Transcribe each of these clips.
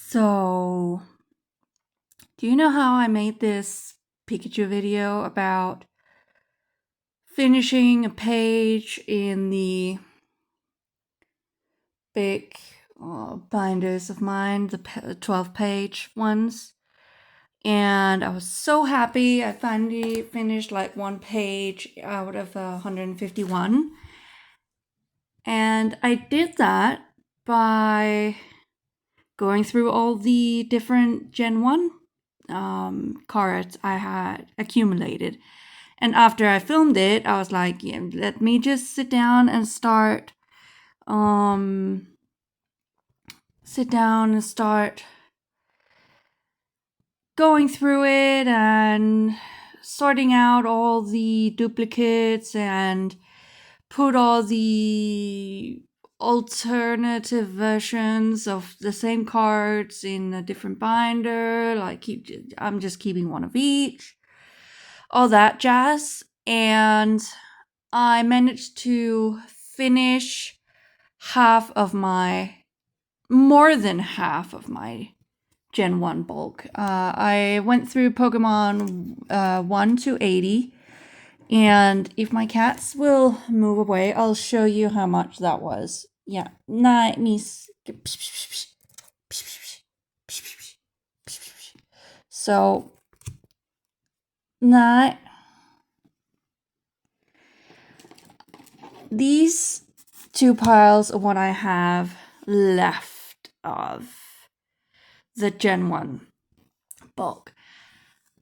So, do you know how I made this Pikachu video about finishing a page in the big binders of mine, the 12-page ones? And I was so happy I finally finished like one page out of 151. And I did that by going through all the different Gen 1 cards I had accumulated. And after I filmed it, I was like, yeah, let me just sit down and start going through it and sorting out all the duplicates and put all the alternative versions of the same cards in a different binder. I'm just keeping one of each, all that jazz. And I managed to finish more than half of my Gen 1 bulk. I went through Pokemon 1 to 80, and if my cats will move away, I'll show you how much that was. Yeah, nice. So, these two piles of what I have left of the Gen 1 bulk.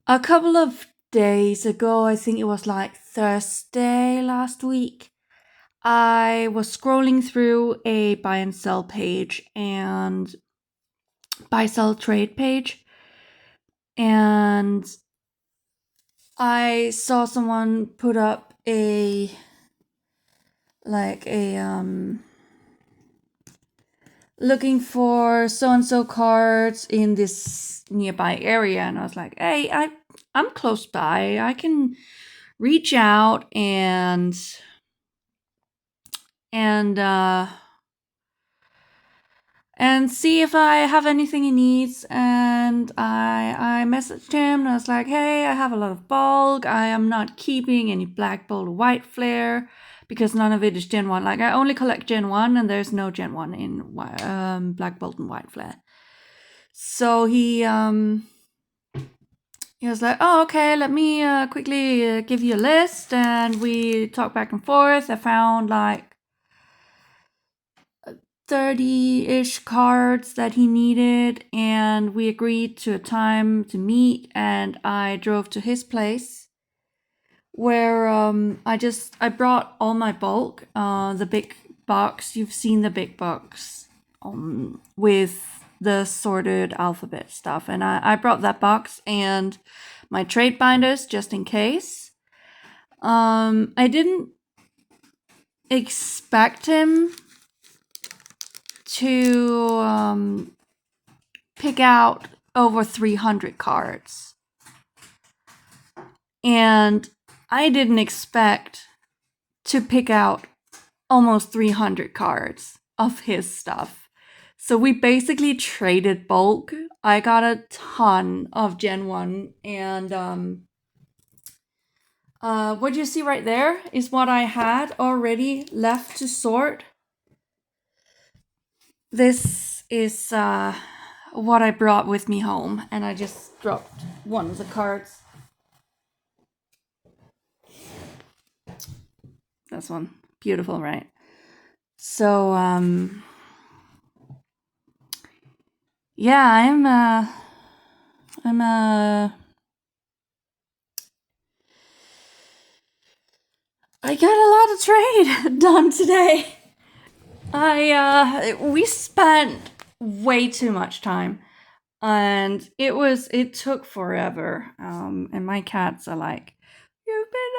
A couple of days ago, I think it was like Thursday last week, I was scrolling through a buy and sell page and buy sell trade page, and I saw someone put up looking for so and so cards in this nearby area, and I was like, hey, I'm close by. I can reach out and see if I have anything he needs. And I messaged him and I was like, hey, I have a lot of bulk. I am not keeping any Black Bolt or White Flare because none of it is Gen 1. Like, I only collect Gen 1 and there's no Gen 1 in Black Bolt and White Flare. So he was like, oh, okay, let me quickly give you a list. And we talked back and forth. I found like 30-ish cards that he needed, and we agreed to a time to meet, and I drove to his place where I brought all my bulk, the big box. You've seen the big box with the sorted alphabet stuff, and I brought that box and my trade binders just in case. I didn't expect him to pick out over 300 cards. And I didn't expect to pick out almost 300 cards of his stuff. So we basically traded bulk. I got a ton of Gen 1, and what you see right there is what I had already left to sort. This is what I brought with me home, and I just dropped one of the cards. This one. Beautiful, right? So, yeah, I got a lot of trade done today. We spent way too much time, and it took forever. And my cats are like, you've been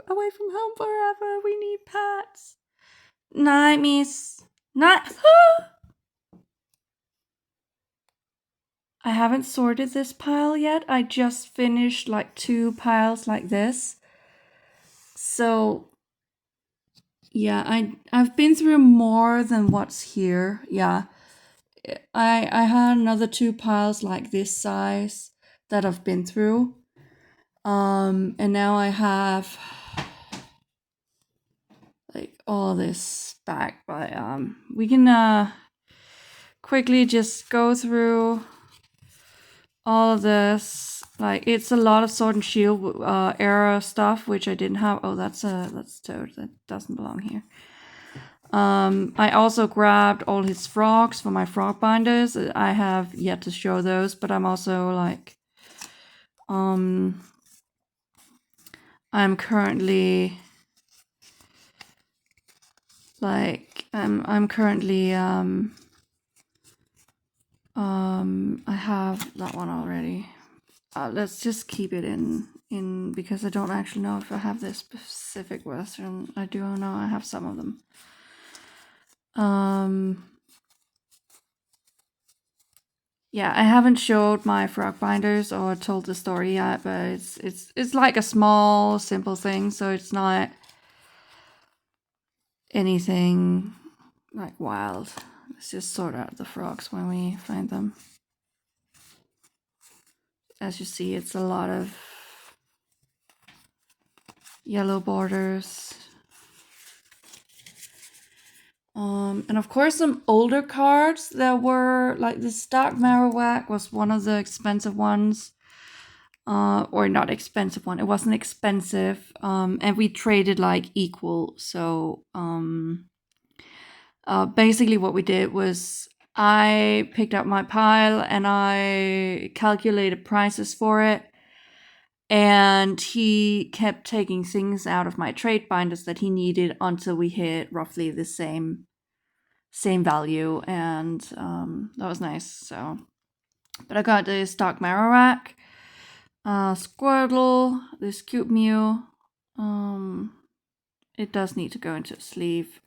away from home forever. We need pets. Night, miss. Night. I haven't sorted this pile yet. I just finished like 2 piles like this. So yeah, I've been through more than what's here. Yeah. I had another 2 piles like this size that I've been through. And now I have like all this back, but we can quickly just go through all of this. Like, it's a lot of Sword and Shield era stuff, which I didn't have. Oh, that's Toad. That doesn't belong here. I also grabbed all his frogs for my frog binders. I have yet to show those, but I'm also like, I'm currently like, I'm currently I have that one already. Let's just keep it in because I don't actually know if I have this specific version. I do know I have some of them. Yeah, I haven't showed my frog binders or told the story yet, but it's like a small, simple thing, so it's not anything like wild. Let's just sort out the frogs when we find them. As you see, it's a lot of yellow borders. And of course some older cards that were like this Dark Marowak was one of the expensive ones. Or not expensive one. It wasn't expensive. And we traded like equal. So basically what we did was I picked up my pile and I calculated prices for it. And he kept taking things out of my trade binders that he needed until we hit roughly the same value, and that was nice. So, but I got this Dark Marowak, Squirtle, this cute Mew. It does need to go into a sleeve.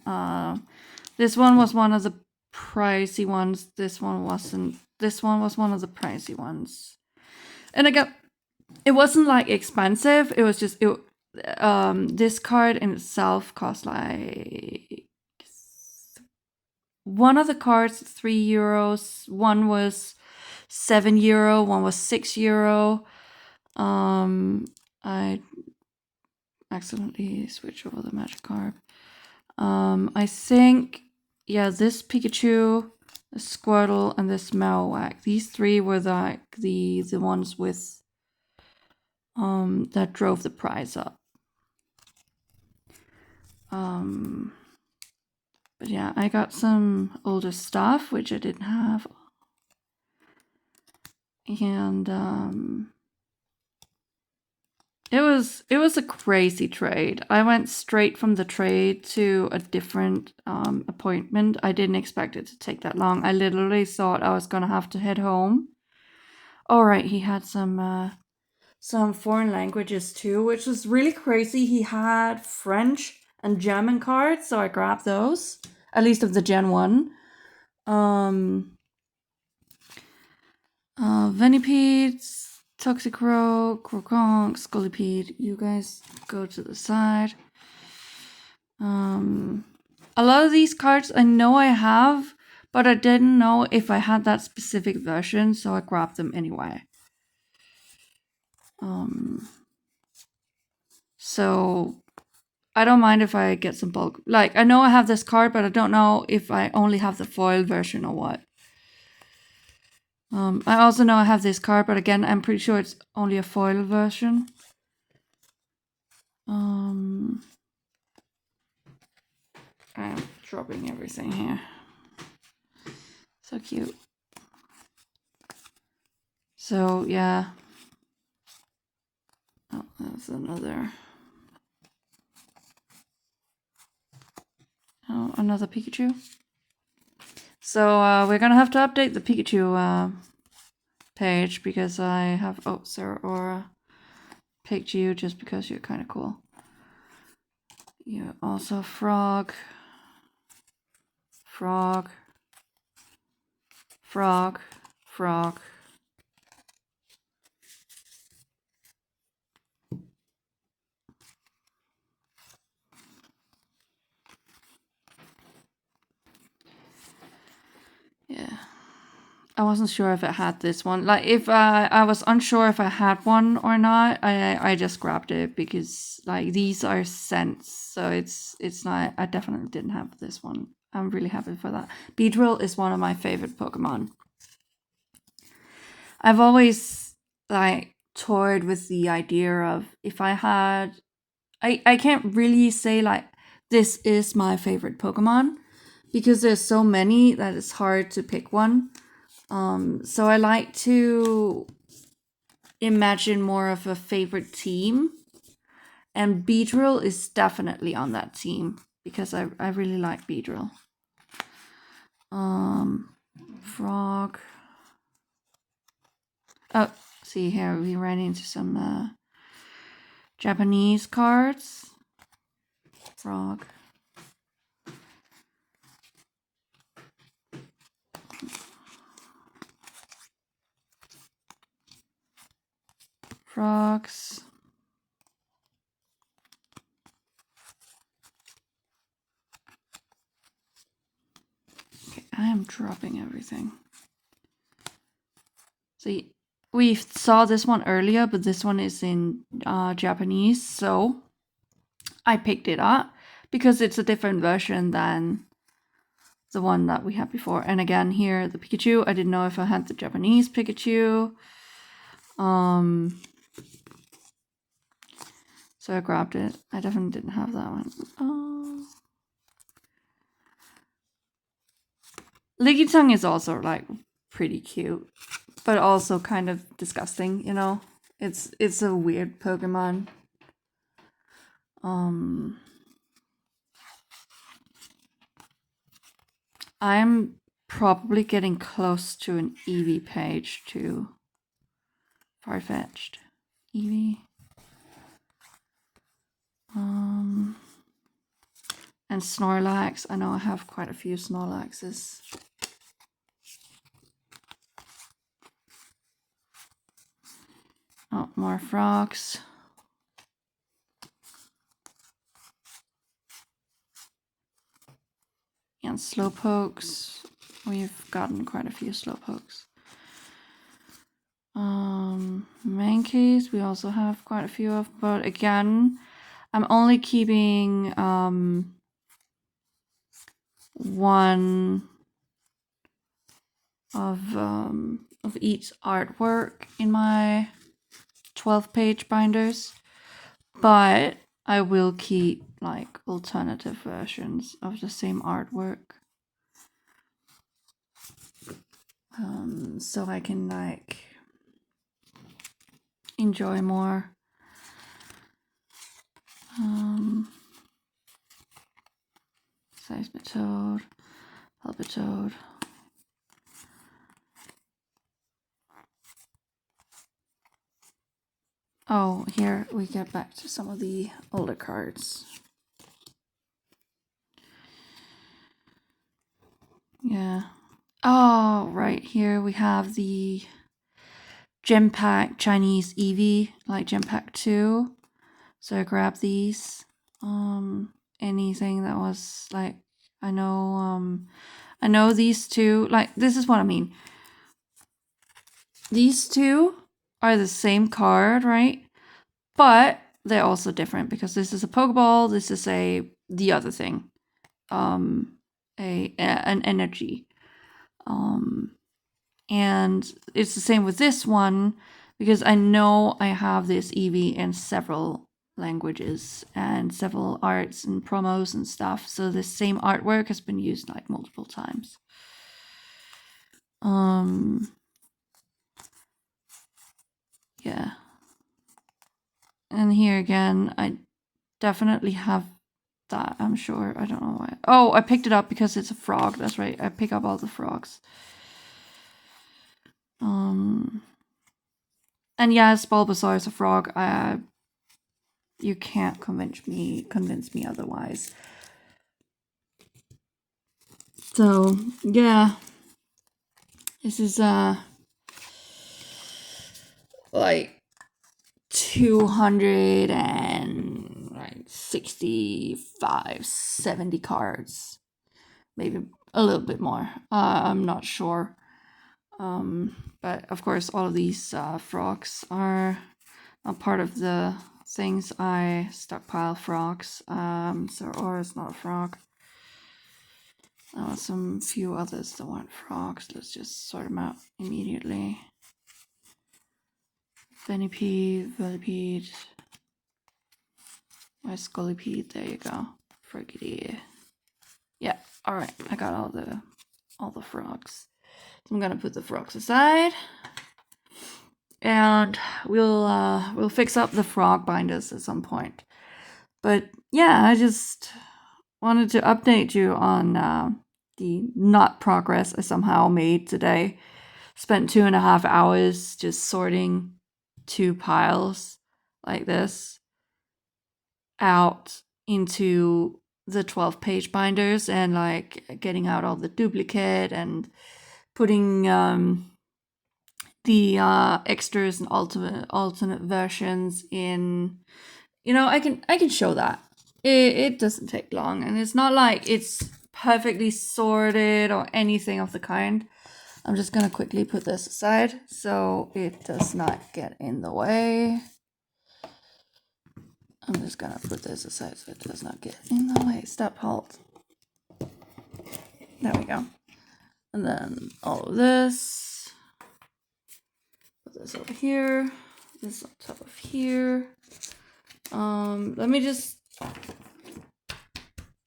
This one was one of the pricey ones. This one wasn't. This one was one of the pricey ones. And I got. It wasn't like expensive. It was just it. This card in itself cost like. One of the cards, €3. One was €7. One was €6. I accidentally switched over the Magikarp. I think, yeah, this Pikachu, this Squirtle, and this Marowak. These 3 were like the ones with that drove the price up. But yeah, I got some older stuff which I didn't have. And it was a crazy trade. I went straight from the trade to a different appointment. I didn't expect it to take that long. I literally thought I was gonna have to head home. All right, he had some foreign languages too, which was really crazy. He had French and German cards, so I grabbed those, at least of the Gen 1. Venipedes, Toxicroak, Croconk, Scolipede. You guys go to the side. A lot of these cards I know I have, but I didn't know if I had that specific version, so I grabbed them anyway. So I don't mind if I get some bulk. Like, I know I have this card, but I don't know if I only have the foil version or what. I also know I have this card, but again, I'm pretty sure it's only a foil version. I'm dropping everything here. So cute. So, yeah. Oh, that's another. Oh, another Pikachu. So, we're gonna have to update the Pikachu page because I have. Oh, Sarah Aura picked you just because you're kind of cool. You're also Frog. Frog. Frog. Frog. Yeah. I wasn't sure if it had this one. Like, if I was unsure if I had one or not, I just grabbed it because like these are scents, so it's not. I definitely didn't have this one. I'm really happy for that. Beedrill is one of my favorite Pokemon. I've always like toyed with the idea of if I had. I can't really say like this is my favorite Pokemon because there's so many that it's hard to pick one. So I like to imagine more of a favorite team, and Beedrill is definitely on that team because I really like Beedrill. Frog. Oh, see here we ran into some Japanese cards. Frog. Frogs. Okay, I am dropping everything. See, we saw this one earlier, but this one is in Japanese, so I picked it up because it's a different version than the one that we had before. And again, here the Pikachu, I didn't know if I had the Japanese Pikachu. So I grabbed it. I definitely didn't have that one. Lickitung is also like pretty cute, but also kind of disgusting, you know? It's a weird Pokemon. I'm probably getting close to an Eevee page too. Farfetch'd. Eevee. And Snorlax. I know I have quite a few Snorlaxes. Oh, more frogs. And Slowpokes. We've gotten quite a few Slowpokes. Mankeys, we also have quite a few of, but again, I'm only keeping one of each artwork in my 12-page binders, but I will keep like alternative versions of the same artwork, so I can like enjoy more. Seismitoad, Palpitoad. Oh, here we get back to some of the older cards. Yeah. Oh, right here we have the Gem Pack Chinese Eevee, like Gem Pack 2. So I grabbed these. Anything that was like, I know these two, like, this is what I mean. These two are the same card, right? But they're also different because this is a Pokeball, this is the other thing. An energy. And it's the same with this one because I know I have this Eevee in several languages and several arts and promos and stuff. So the same artwork has been used like multiple times. Yeah. And here again, I definitely have that, I'm sure. I don't know why. Oh, I picked it up because it's a frog. That's right. I pick up all the frogs. And yes, Bulbasaur is a frog. You can't convince me otherwise. So yeah, this is like 265, 70 cards, maybe a little bit more. I'm not sure. But of course, all of these frogs are a part of the things I stockpile frogs. So, or it's not a frog. Some few others that weren't frogs. Let's just sort them out immediately. Venipede, Velipede. Where's Scolipede? There you go. Frigidee. Yeah, alright. I got all the frogs. So I'm gonna put the frogs aside. And we'll fix up the frog binders at some point. But yeah, I just wanted to update you on the not progress I somehow made today. Spent 2.5 hours just sorting 2 piles like this out into the 12-page binders and like getting out all the duplicate and putting the extras and alternate versions in. You know, I can show that. It doesn't take long, and it's not like it's perfectly sorted or anything of the kind. I'm just gonna quickly put this aside so it does not get in the way. I'm just gonna put this aside so it does not get in the way. Stop, halt. There we go. And then all of this. Put this over here. This on top of here. Let me just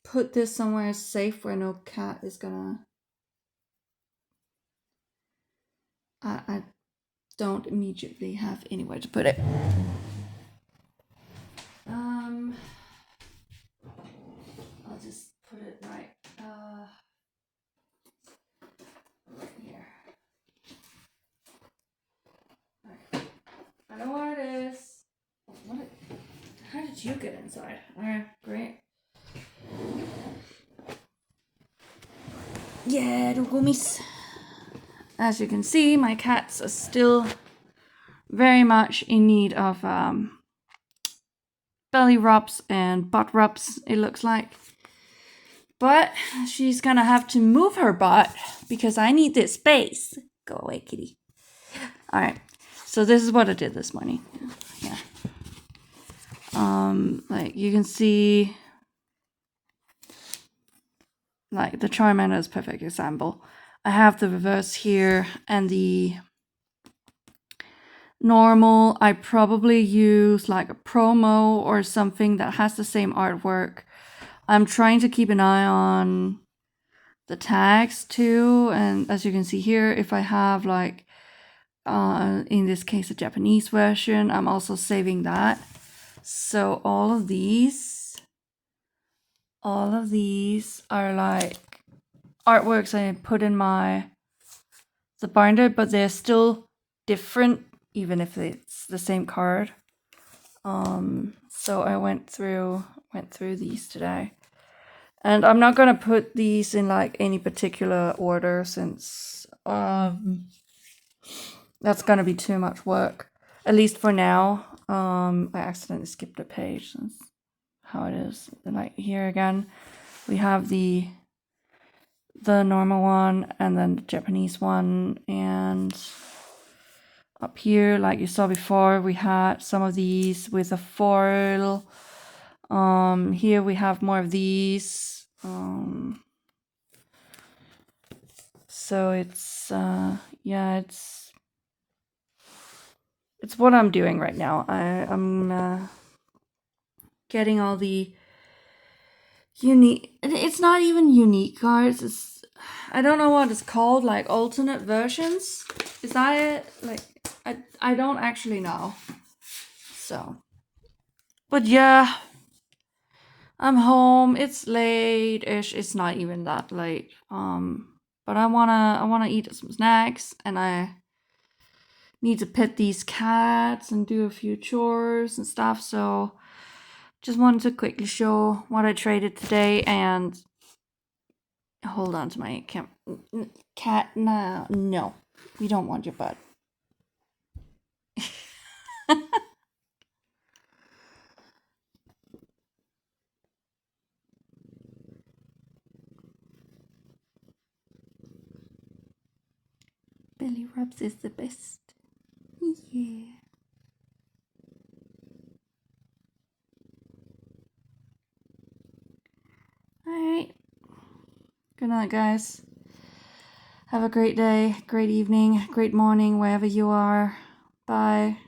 put this somewhere safe where no cat is gonna... I don't immediately have anywhere to put it. I'll just put it right here. Alright. I know where it is. How did you get inside? Alright, great. Yeah, the gummies. As you can see, my cats are still very much in need of belly rubs and butt rubs, it looks like. But she's gonna have to move her butt because I need this space. Go away, kitty. Alright, so this is what I did this morning. Yeah. Like you can see, like the Charmander is a perfect example. I have the reverse here and the normal. I probably use like a promo or something that has the same artwork. I'm trying to keep an eye on the tags too, and as you can see here, if I have like in this case a Japanese version, I'm also saving that. So all of these are like artworks I put in the binder, but they're still different even if it's the same card. So I went through these today. And I'm not gonna put these in like any particular order since that's gonna be too much work, at least for now. I accidentally skipped a page. That's how it is. And like here again, we have the normal one and then the Japanese one, and up here, like you saw before, we had some of these with a foil. Here we have more of these. So it's yeah, it's what I'm doing right now. I'm getting all the unique. It's not even unique cards. It's, I don't know what it's called, like alternate versions. Is that it? Like I don't actually know. So, but yeah, I'm home. It's late-ish. It's not even that late. But I wanna eat some snacks, and I need to pet these cats and do a few chores and stuff. So, just wanted to quickly show what I traded today. And hold on to my cat. No, we don't want your butt. Belly Crabs is the best. Yeah. Alright. Good night, guys. Have a great day, great evening, great morning, wherever you are. Bye.